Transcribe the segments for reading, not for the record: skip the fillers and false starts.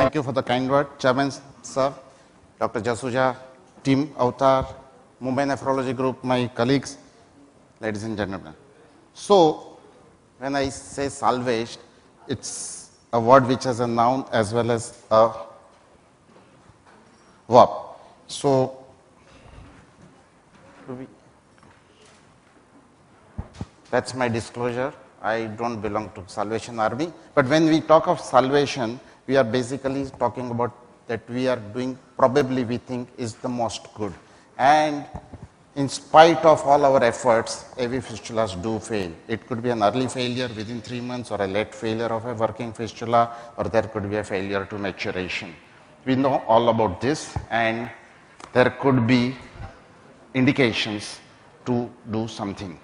Thank you for the kind word, Chairman sir, Dr. Jasuja, team Avatar, Mumbai Nephrology Group, my colleagues, ladies and gentlemen. So, when I say salvaged, it's a word which has a noun as well as a verb. So, that's my disclosure. I don't belong to Salvation Army. But when we talk of salvation, we are basically talking about that we are doing probably we think is the most good. And in spite of all our efforts, AV fistulas do fail. It could be an early failure within 3 months or a late failure of a working fistula, or there could be a failure to maturation. We know all about this, and there could be indications to do something.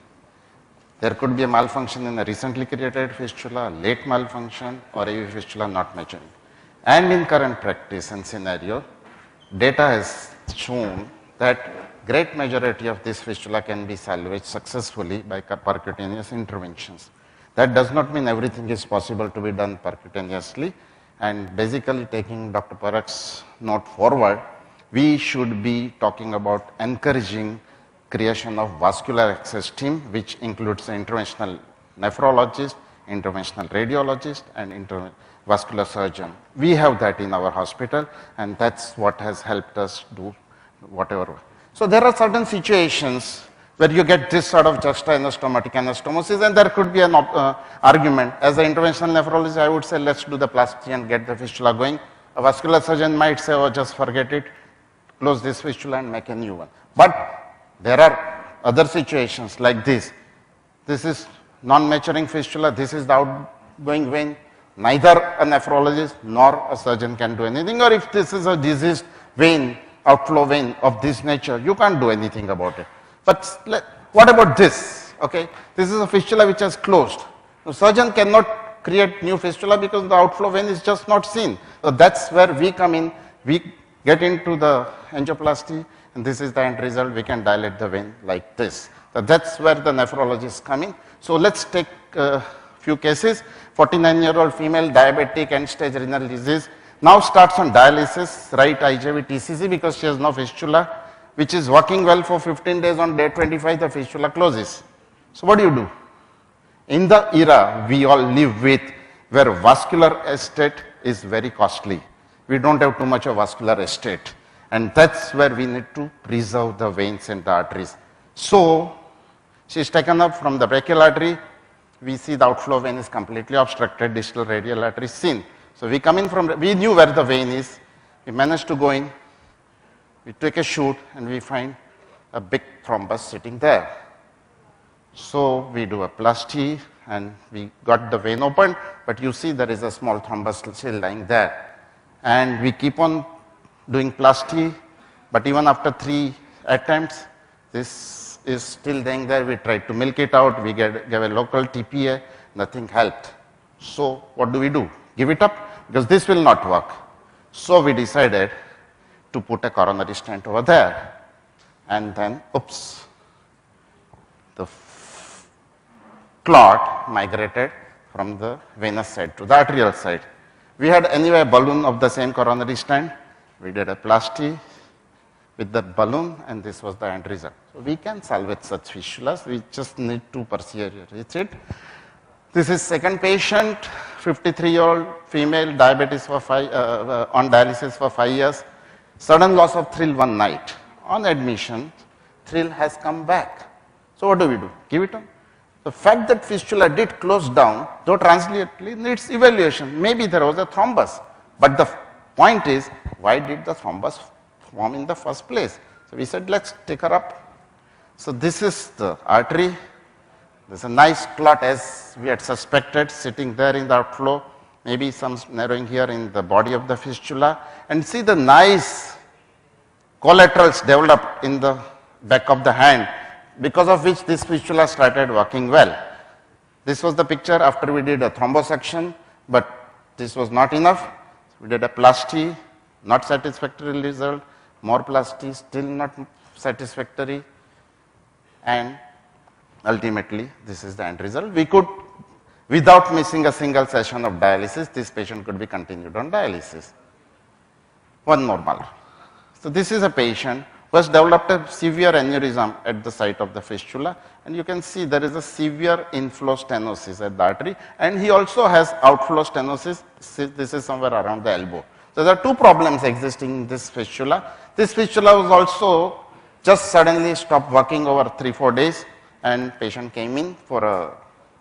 There could be a malfunction in a recently created fistula, late malfunction, or AV fistula not maturing. And in current practice and scenario, data has shown that great majority of this fistula can be salvaged successfully by percutaneous interventions. That does not mean everything is possible to be done percutaneously. And basically, taking Dr. Parak's note forward, we should be talking about encouraging creation of vascular access team, which includes the interventional nephrologist, interventional radiologist, and vascular surgeon. We have that in our hospital, and that's what has helped us do whatever. So there are certain situations where you get this sort of juxta-anastomotic anastomosis, and there could be an argument. As an interventional nephrologist, I would say, let's do the plasty and get the fistula going. A vascular surgeon might say, oh, just forget it, close this fistula and make a new one. But there are other situations like this. This is non-maturing fistula. This is the outgoing vein. Neither a nephrologist nor a surgeon can do anything. Or if this is a diseased vein, outflow vein of this nature, you can't do anything about it. But what about this? Okay, this is a fistula which has closed. The surgeon cannot create new fistula because the outflow vein is just not seen. So that's where we come in. We get into the angioplasty, and this is the end result. We can dilate the vein like this. So that's where the nephrologists come in. So let's take a few cases. 49-year-old female, diabetic, end-stage renal disease, now starts on dialysis, right IJV TCC because she has no fistula, which is working well for 15 days. On day 25, the fistula closes. So what do? In the era we all live with, where vascular estate is very costly, we don't have too much of vascular estate. And that's where we need to preserve the veins and the arteries. So, she's taken up from the brachial artery. We see the outflow vein is completely obstructed, distal radial artery seen. So, we come in from, we knew where the vein is. We managed to go in. We take a shoot and we find a big thrombus sitting there. So, we do a plasty and we got the vein opened, but you see there is a small thrombus still lying there. And we keep on doing plasty, but even after 3 attempts, this is still lying there. We tried to milk it out. We gave a local TPA. Nothing helped. So what do? Give it up? Because this will not work. So we decided to put a coronary stent over there. And then, oops, the clot migrated from the venous side to the arterial side. We had anyway a balloon of the same coronary stent. We did a plasty with the balloon, and this was the end result. So we can salvage such fistulas. We just need to persevere. It's it. This is second patient, 53-year-old female, diabetes for on dialysis for 5 years. Sudden loss of thrill one night. On admission, thrill has come back. So what do? Give it on. The fact that fistula did close down, though transiently, needs evaluation. Maybe there was a thrombus, but the point is, why did the thrombus form in the first place? So we said, let's take her up. So this is the artery. There's a nice clot, as we had suspected, sitting there in the outflow. Maybe some narrowing here in the body of the fistula. And see the nice collaterals developed in the back of the hand, because of which this fistula started working well. This was the picture after we did a thrombosection, but this was not enough. We did a plasty, not satisfactory result. More plasty, still not satisfactory. And ultimately, this is the end result. We could, without missing a single session of dialysis, this patient could be continued on dialysis. one normal. So this is a patient who has developed a severe aneurysm at the site of the fistula, and you can see there is a severe inflow stenosis at the artery, and he also has outflow stenosis. This is somewhere around the elbow. So there are two problems existing in this fistula. This fistula was also just suddenly stopped working over 3-4 days, and patient came in for a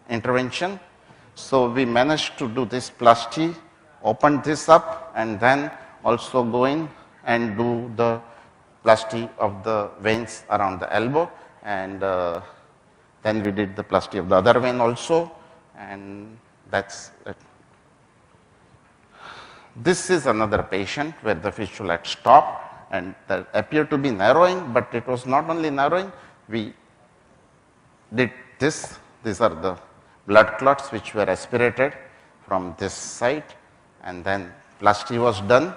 intervention. So we managed to do this plasty, opened this up, and then also go in and do the plasty of the veins around the elbow, and then we did the plasty of the other vein also, and that's it. This is another patient where the fistula had stopped and that appeared to be narrowing, but it was not only narrowing. We did this. These are the blood clots which were aspirated from this site, and then plasty was done,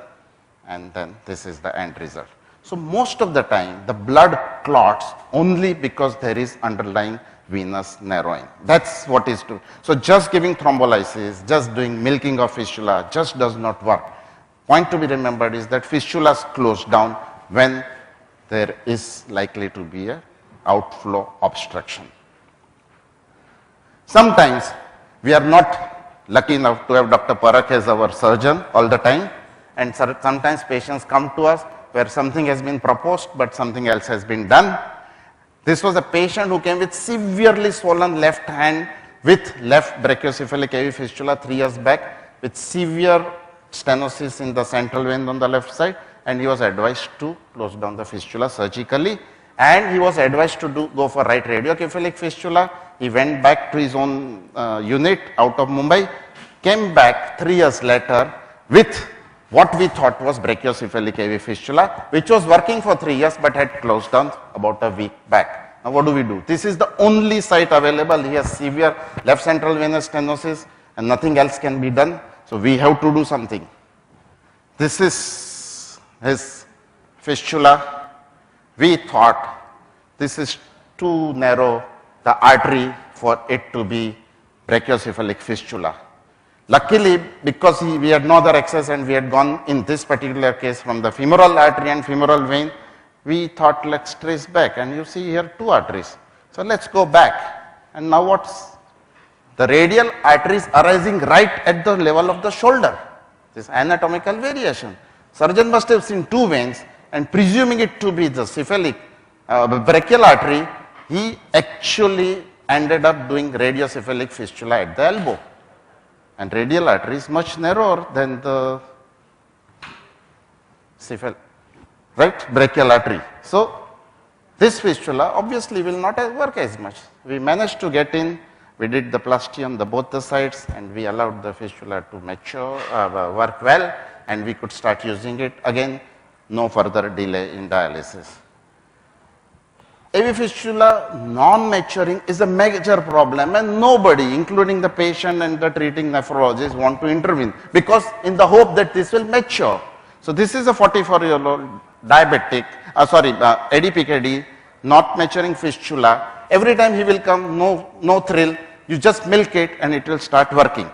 and then this is the end result. So most of the time the blood clots only because there is underlying venous narrowing. That's what is to. So just giving thrombolysis, just doing milking of fistula just does not work. Point to be remembered is that fistulas close down when there is likely to be a outflow obstruction. Sometimes we are not lucky enough to have Dr. Parakh as our surgeon all the time, and sometimes patients come to us where something has been proposed but something else has been done. This was a patient who came with severely swollen left hand with left brachiocephalic AV fistula 3 years back with severe stenosis in the central vein on the left side, and he was advised to close down the fistula surgically, and he was advised to go for right radiocephalic fistula. He went back to his own unit out of Mumbai, came back 3 years later with what we thought was brachiocephalic AV fistula, which was working for 3 years but had closed down about a week back. Now what do we do? This is the only site available. He has severe left central venous stenosis and nothing else can be done. So we have to do something. This is his fistula. We thought this is too narrow, the artery, for it to be brachiocephalic fistula. Luckily, because we had no other access and we had gone in this particular case from the femoral artery and femoral vein, we thought let's trace back, and you see here 2 arteries. So let's go back, and now what's the radial arteries arising right at the level of the shoulder. This anatomical variation. Surgeon must have seen 2 veins, and presuming it to be the cephalic brachial artery, he actually ended up doing radiocephalic fistula at the elbow. And radial artery is much narrower than the brachial artery. So this fistula obviously will not work as much. We managed to get in, we did the plasty on both the sides, and we allowed the fistula to mature, work well, and we could start using it. Again, no further delay in dialysis. AV fistula non-maturing is a major problem, and nobody, including the patient and the treating nephrologist, want to intervene because in the hope that this will mature. So this is a 44-year-old diabetic, ADPKD, not maturing fistula. Every time he will come, no thrill, you just milk it and it will start working.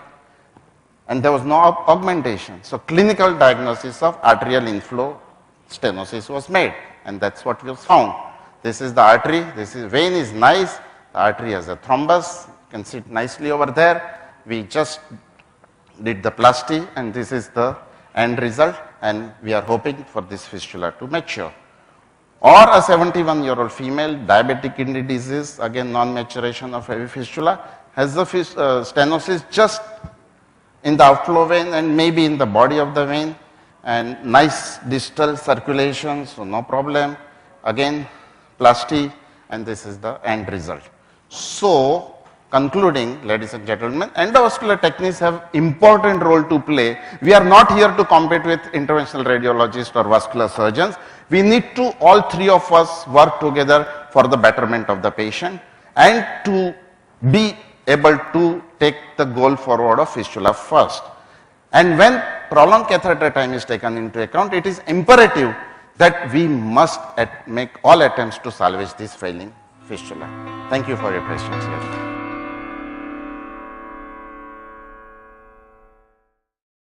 And there was no augmentation. So clinical diagnosis of arterial inflow stenosis was made, and that's what was found. This is the artery, vein is nice, the artery has a thrombus, you can see it nicely over there. We just did the plasty, and this is the end result, and we are hoping for this fistula to mature. Or a 71-year-old female, diabetic kidney disease, again non-maturation of AV fistula, has the stenosis just in the outflow vein and maybe in the body of the vein, and nice distal circulation, so no problem. Again, plasty, and this is the end result. So, concluding, ladies and gentlemen, endovascular techniques have important role to play. We are not here to compete with interventional radiologists or vascular surgeons. We need to, all 3 of us, work together for the betterment of the patient and to be able to take the goal forward of fistula first. And when prolonged catheter time is taken into account, it is imperative that we must make all attempts to salvage this failing fistula. Thank you for your patience here.